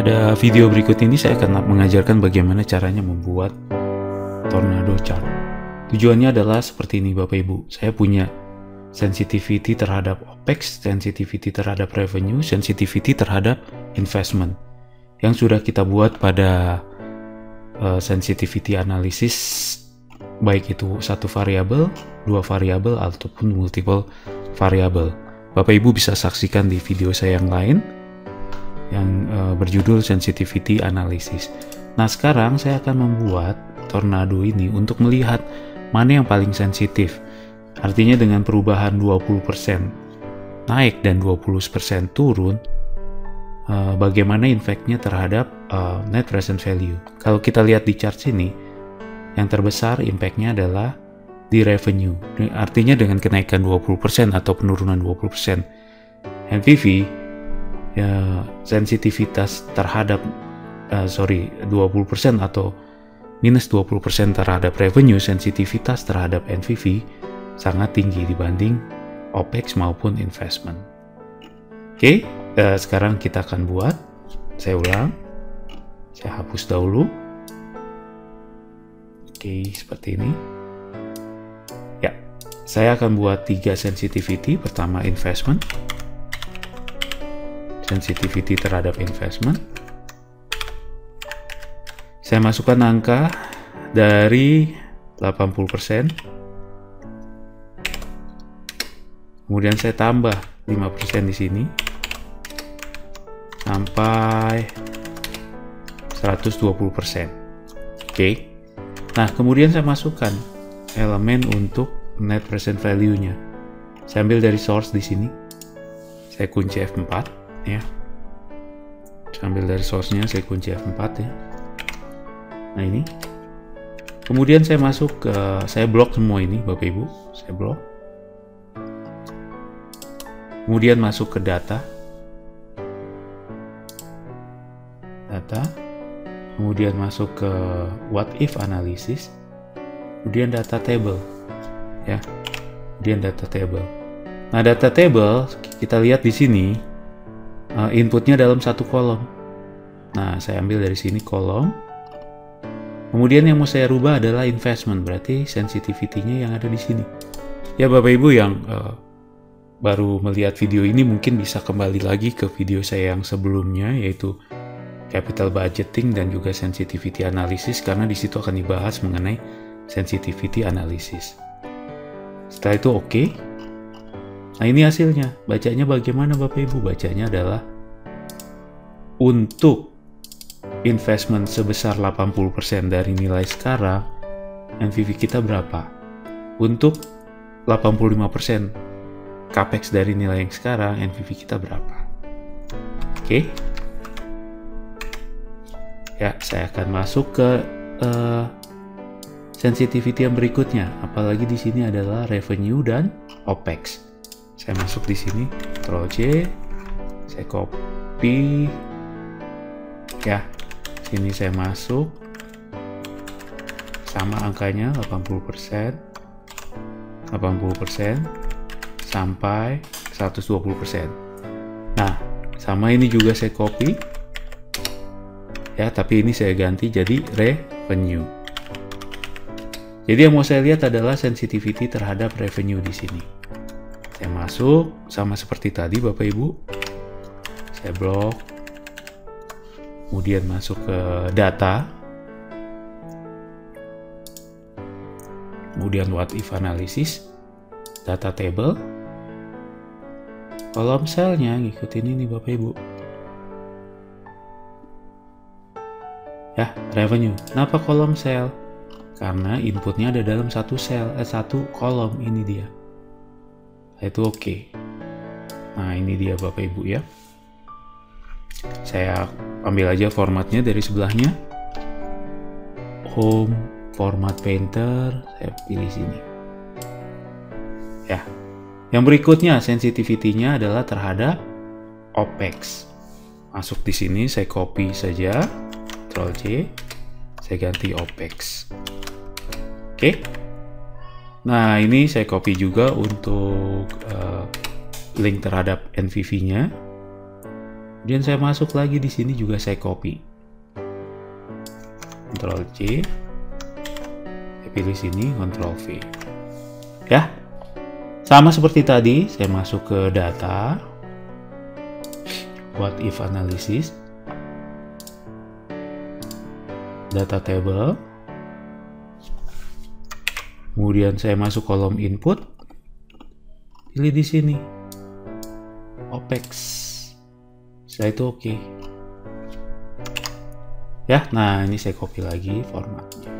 Pada video berikut ini saya akan mengajarkan bagaimana caranya membuat tornado chart. Tujuannya adalah seperti ini Bapak Ibu. Saya punya sensitivity terhadap OPEX, sensitivity terhadap revenue, sensitivity terhadap investment. Yang sudah kita buat pada sensitivity analysis, baik itu satu variabel, dua variabel, ataupun multiple variabel. Bapak Ibu bisa saksikan di video saya yang lain yang berjudul sensitivity analysis. Nah, sekarang saya akan membuat tornado ini untuk melihat mana yang paling sensitif. Artinya dengan perubahan 20% naik dan 20% turun, bagaimana impact-nya terhadap net present value. Kalau kita lihat di chart sini, yang terbesar impact-nya adalah di revenue. Artinya dengan kenaikan 20% atau penurunan 20%. NPV, ya, sensitivitas terhadap 20% atau minus 20% terhadap revenue, sensitivitas terhadap NPV sangat tinggi dibanding OPEX maupun investment. Oke, sekarang kita akan buat. Saya ulang, saya hapus dahulu. Oke, seperti ini. Ya, saya akan buat 3 sensitivity. Pertama investment, sensitivity terhadap investment. Saya masukkan angka dari 80%. Kemudian saya tambah 5% di sini sampai 120%. Oke. Nah, kemudian saya masukkan elemen untuk net present value-nya. Saya ambil dari source di sini. Saya kunci F4. Ya, sambil dari source-nya saya kunci F4 ya. Nah ini, kemudian saya masuk ke, saya blok semua ini Bapak Ibu, saya blok. Kemudian masuk ke data, kemudian masuk ke what if analysis, kemudian data table, ya, kemudian data table. Nah data table kita lihat di sini. Inputnya dalam satu kolom. Nah, saya ambil dari sini kolom. Kemudian yang mau saya rubah adalah investment, berarti sensitivity-nya yang ada di sini. Ya, Bapak Ibu yang baru melihat video ini mungkin bisa kembali lagi ke video saya yang sebelumnya, yaitu capital budgeting dan juga sensitivity analysis, karena di situ akan dibahas mengenai sensitivity analysis. Setelah itu oke. Nah ini hasilnya, bacanya bagaimana Bapak Ibu? Bacanya adalah untuk investment sebesar 80% dari nilai sekarang, NPV kita berapa? Untuk 85% capex dari nilai yang sekarang, NPV kita berapa? Oke. Ya, saya akan masuk ke sensitivity yang berikutnya. Apalagi di sini adalah revenue dan OPEX. Saya masuk di sini, Ctrl C, saya copy, ya, sini saya masuk, sama angkanya 80%, sampai 120%. Nah, sama ini juga saya copy, ya, tapi ini saya ganti jadi revenue. Jadi yang mau saya lihat adalah sensitivity terhadap revenue di sini. Saya masuk, sama seperti tadi Bapak Ibu. Saya blok. Kemudian masuk ke data. Kemudian what if analysis. Data table. Kolom selnya ngikutin ini Bapak Ibu. Ya, revenue. Kenapa kolom sel? Karena inputnya ada dalam satu kolom, ini dia. Itu oke. Nah ini dia Bapak Ibu ya. Saya ambil aja formatnya dari sebelahnya. Home, format painter, saya pilih sini. Ya. Yang berikutnya sensitivity-nya adalah terhadap OPEX. Masuk di sini, saya copy saja, Ctrl C, saya ganti OPEX. Oke. Nah, ini saya copy juga untuk link terhadap NPV-nya. Kemudian saya masuk lagi di sini juga saya copy. Ctrl C. Saya pilih sini, Ctrl V. Ya. Sama seperti tadi, saya masuk ke data. What if analysis. Data table. Kemudian saya masuk kolom input. Pilih di sini. OPEX. Setelah itu oke. Ya, nah ini saya copy lagi formatnya.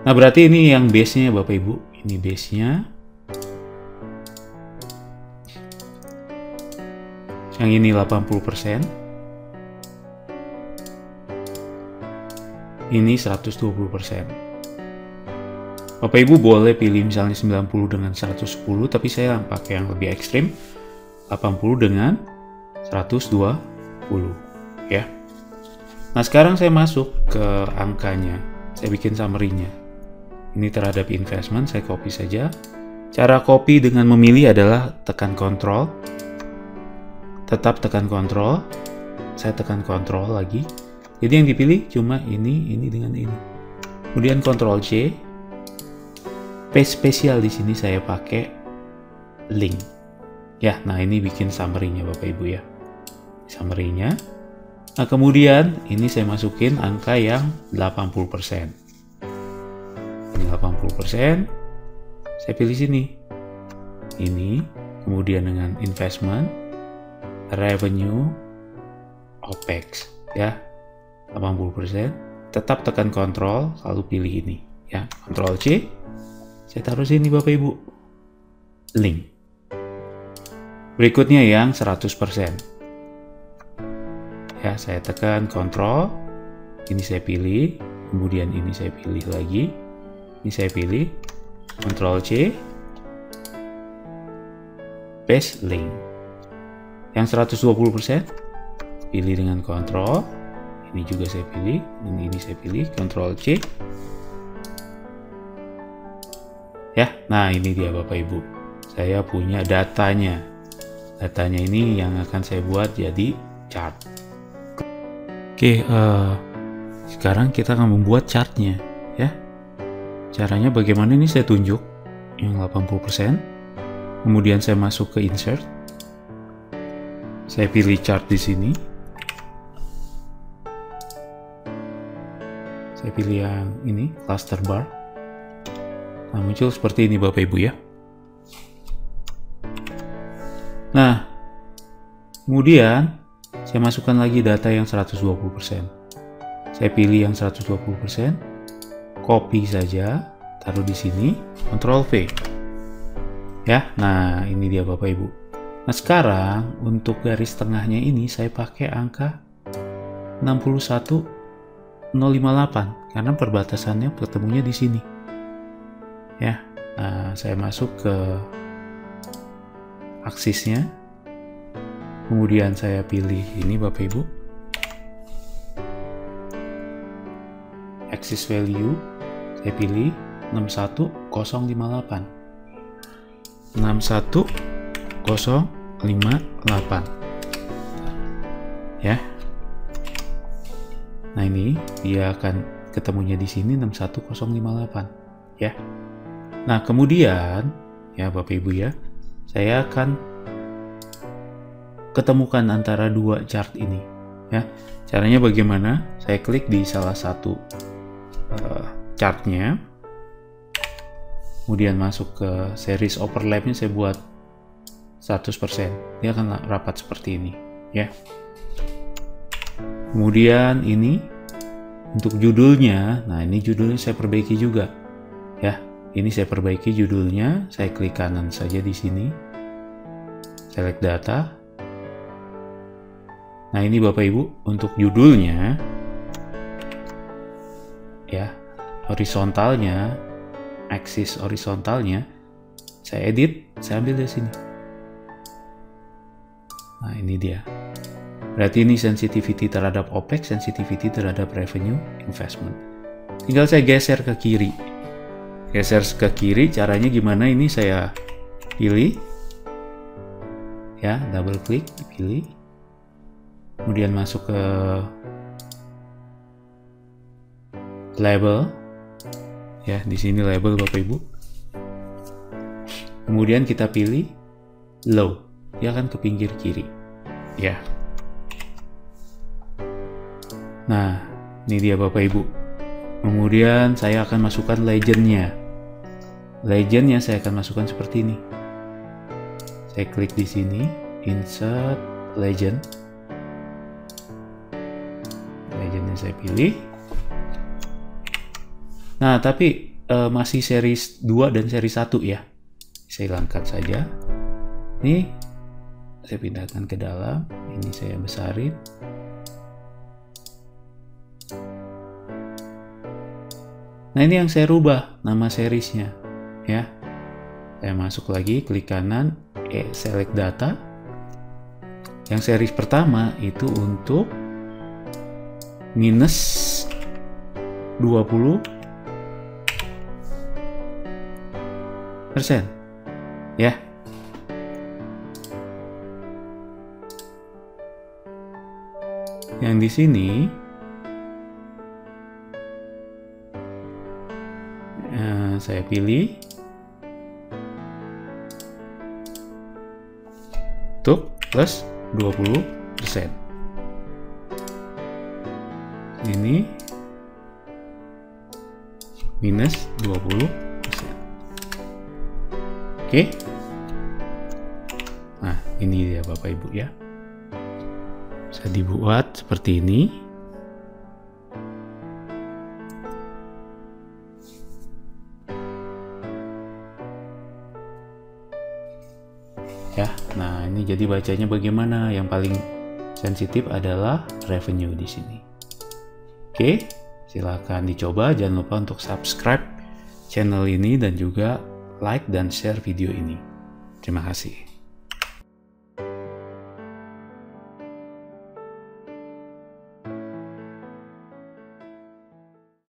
Nah, berarti ini yang base-nya Bapak Ibu. Ini base-nya. Yang ini 80%. Ini 120%. Bapak Ibu boleh pilih misalnya 90 dengan 110, tapi saya pakai yang lebih ekstrim. 80 dengan 120 ya. Nah, sekarang saya masuk ke angkanya. Saya bikin summary-nya. Ini terhadap investment, saya copy saja. Cara copy dengan memilih adalah tekan Ctrl. Tetap tekan Ctrl. Saya tekan Ctrl lagi. Jadi yang dipilih cuma ini dengan ini. Kemudian Ctrl C. Paste spesial di sini saya pakai link. Ya, nah ini bikin summary-nya Bapak Ibu ya. Summary-nya. Nah, kemudian ini saya masukin angka yang 80%. Ini 80%. Saya pilih sini. Ini, kemudian dengan investment, revenue, OPEX ya. 80%. Tetap tekan Ctrl, selalu pilih ini ya. Ctrl C. Saya taruh sini Bapak Ibu. Link. Berikutnya yang 100%. Ya, saya tekan Ctrl. Ini saya pilih. Kemudian ini saya pilih lagi. Ini saya pilih. Ctrl C. Paste link. Yang 120%. Pilih dengan Ctrl. Ini juga saya pilih. Ini saya pilih. Ctrl C. Ya, nah ini dia Bapak Ibu. Saya punya datanya. Datanya ini yang akan saya buat jadi chart. Oke, sekarang kita akan membuat chartnya ya. Caranya bagaimana, ini saya tunjuk yang 80%. Kemudian saya masuk ke insert. Saya pilih chart di sini. Saya pilih yang ini, cluster bar. Nah, muncul seperti ini Bapak Ibu ya. Nah, kemudian saya masukkan lagi data yang 120%. Saya pilih yang 120%, copy saja, taruh di sini, Ctrl V. Ya, nah ini dia Bapak Ibu. Nah, sekarang untuk garis tengahnya ini saya pakai angka 61058 karena perbatasannya ketemunya di sini. Ya, nah saya masuk ke aksisnya, kemudian saya pilih ini Bapak Ibu, axis value, saya pilih 61058, 61058, ya. Nah ini dia akan ketemunya di sini 61058, ya. Nah, kemudian ya Bapak Ibu ya, saya akan ketemukan antara dua chart ini ya. Caranya bagaimana? Saya klik di salah satu chartnya, kemudian masuk ke series overlapnya, saya buat 100%. Dia akan rapat seperti ini ya. Kemudian ini untuk judulnya, nah ini judulnya saya perbaiki juga ya. Ini saya perbaiki judulnya, saya klik kanan saja di sini, select data. Nah ini Bapak Ibu untuk judulnya, ya horizontalnya, axis horizontalnya, saya edit, saya ambil dari sini. Nah ini dia. Berarti ini sensitivity terhadap OPEX, sensitivity terhadap revenue, investment. Tinggal saya geser ke kiri. Geser ke kiri, caranya gimana? Ini saya pilih ya, double klik, pilih, kemudian masuk ke label, ya di sini label Bapak Ibu. Kemudian kita pilih low, dia akan ke pinggir kiri, ya. Nah, ini dia Bapak Ibu. Kemudian saya akan masukkan legendnya. Legendnya saya akan masukkan seperti ini. Saya klik di sini, insert legend. Legendnya saya pilih. Nah, tapi masih series 2 dan series 1 ya. Saya hilangkan saja. Ini saya pindahkan ke dalam. Ini saya besarin. Nah, ini yang saya rubah nama seriesnya, ya. Saya masuk lagi, klik kanan, select data. Yang series pertama itu untuk minus 20%, ya. Yang di sini saya pilih untuk plus 20%. Ini minus 20%. Oke. Nah, ini dia Bapak Ibu ya. Bisa dibuat seperti ini. Ya, nah ini jadi bacanya bagaimana? Yang paling sensitif adalah revenue di sini. Oke, silakan dicoba. Jangan lupa untuk subscribe channel ini dan juga like dan share video ini. Terima kasih.